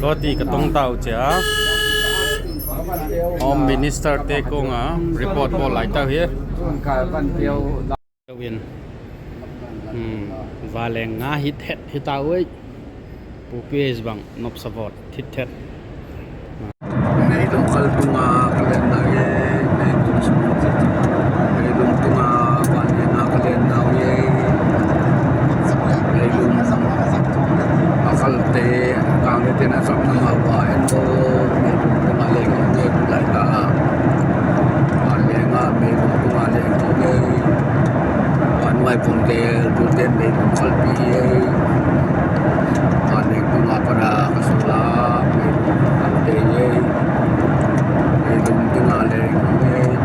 Roti katong tao cha Home Minister te ko nga report mo lại tao here viên và lẽ ngã hít hết hít tao ấy bố quê bằng nộp support hít hết May local tunga kalenda ye may tunga bali na kalenda ye may akalte kangite na sa mga bayan ko may tunga leng ye bulay ka bali nga may tunga leng ye wanway puntel punten may kalpi ye bali tunga para kasula may kalte ye Tingaleng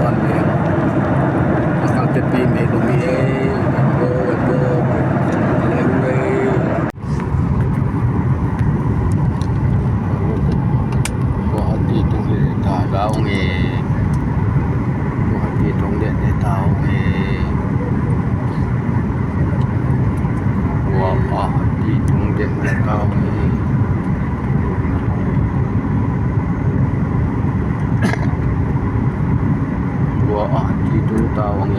Baleng Akal tepi medumie Ebo Lengwe Guwahati tunggu daung Guwahati tunggu daung Guwahati tunggu daung Guwahati tu tawang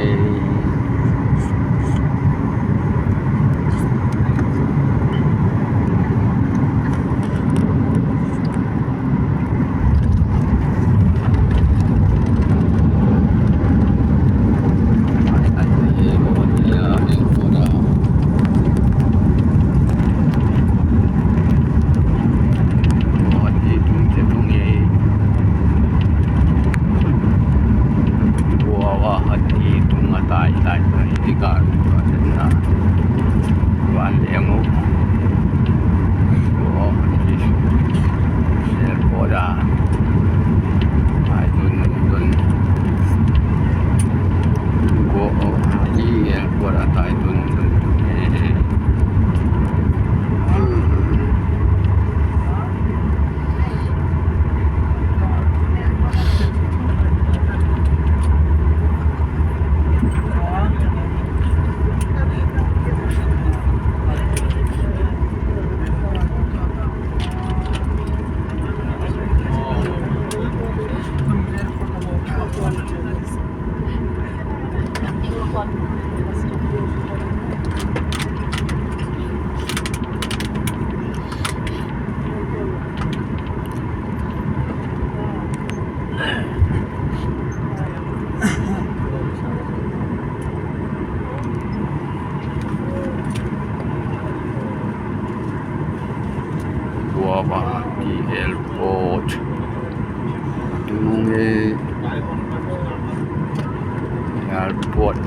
Guwahati airport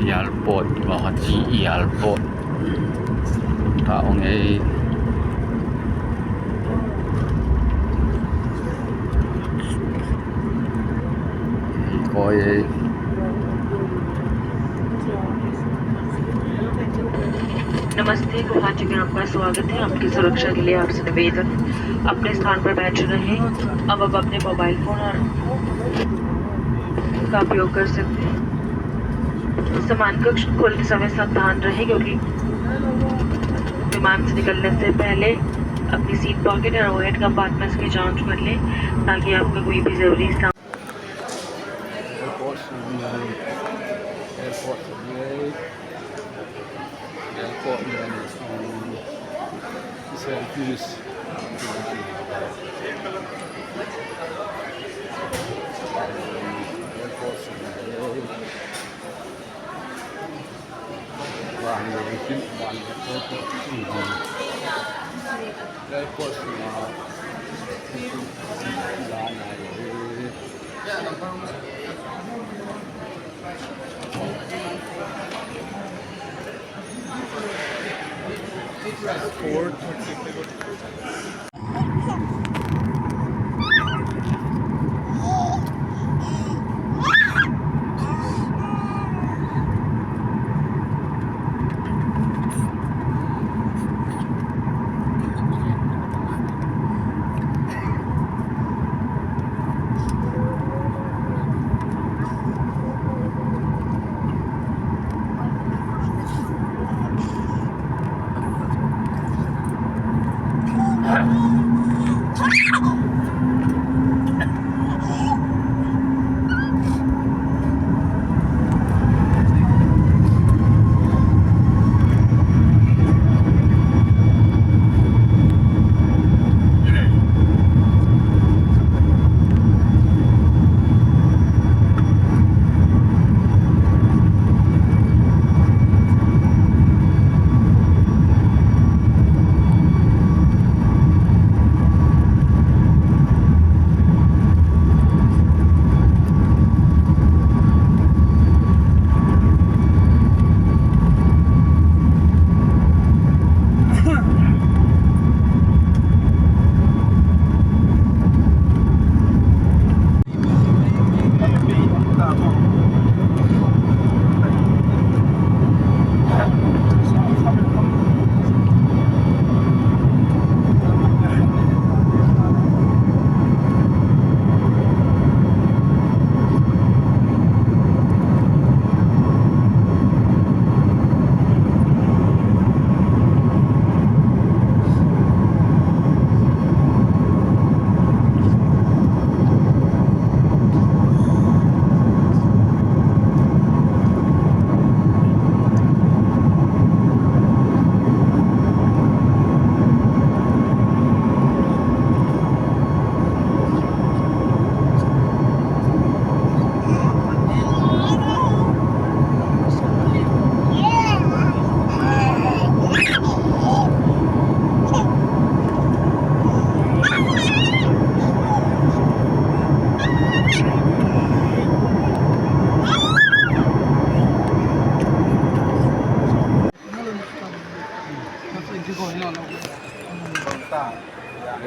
airport Guwahati airport taong coi नमस्ते गुवाहाटी में आपका स्वागत है। आपकी सुरक्षा के लिए आपसे निवेदन अपने स्थान पर बैठे रहें। अब आप अपने मोबाइल फोन और का उपयोग कर सकते हैं। सामान कक्ष खोलते समय सावधान रहें क्योंकि विमान से निकलने से पहले अपनी सीट पॉकेट और ओवरहेड कंपार्टमेंट्स की जांच कर लें ताकि आपका कोई भी जरूरी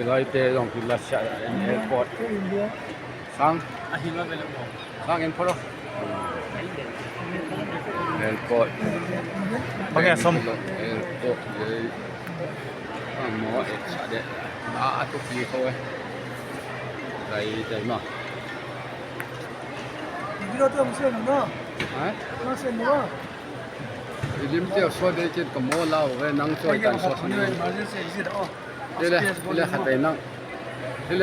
Rồi tê lòng thì là chạy airport sang sang airport airport Pakai som. airport vậy mỏ chạy đấy à tôi đi thôi đây đây mà hả lim tiêu số đây trên cầm mỏ lao về năng chơi đàn số này đây là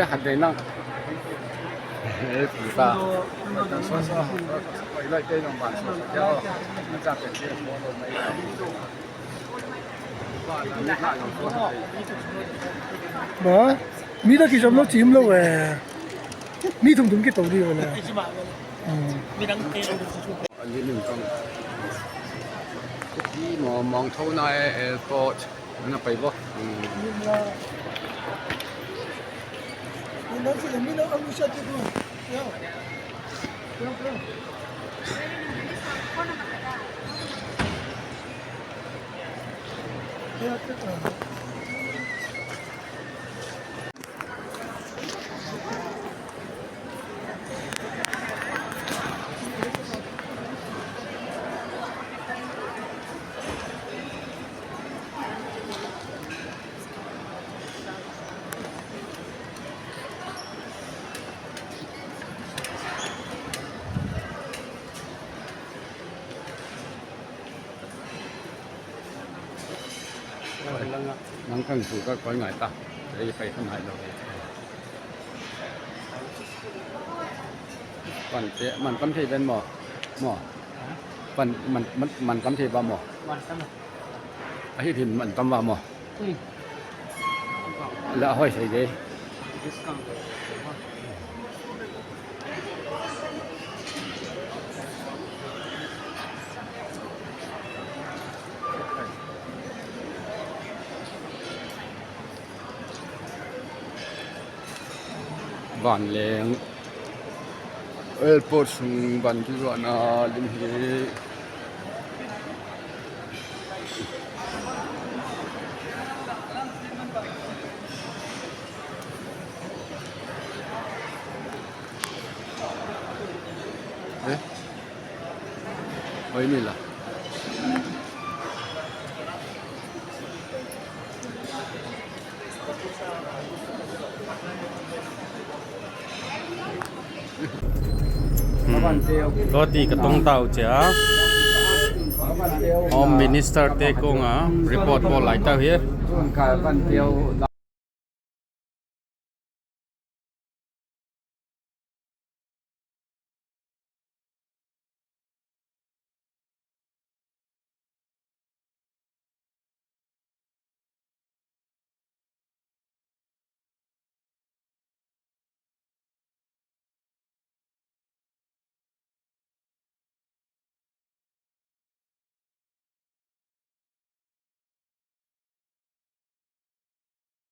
hạt đầy năng thì ta lại đây là bản số theo nó ra cái kia mua đồ mấy mà mi đã khi nó chìm lâu rồi mi thông thông cái tàu đi rồi nè anh đi mình con đi mà mong thâu này airport nó phải vô nó chỉ là mi nó ăn sạch thôi năng cần phụ có coi ngại ta để phải không hại đâu mình cắm thì bên mỏ mình cắm thì vào mỏ ấy thì mình cắm vào mỏ là hỏi gì vậy van leng airport sung van ki ro na lim hi oi ni la Roti katong tàu chả Home Minister te ko nga report po lại tàu here ka van tiêu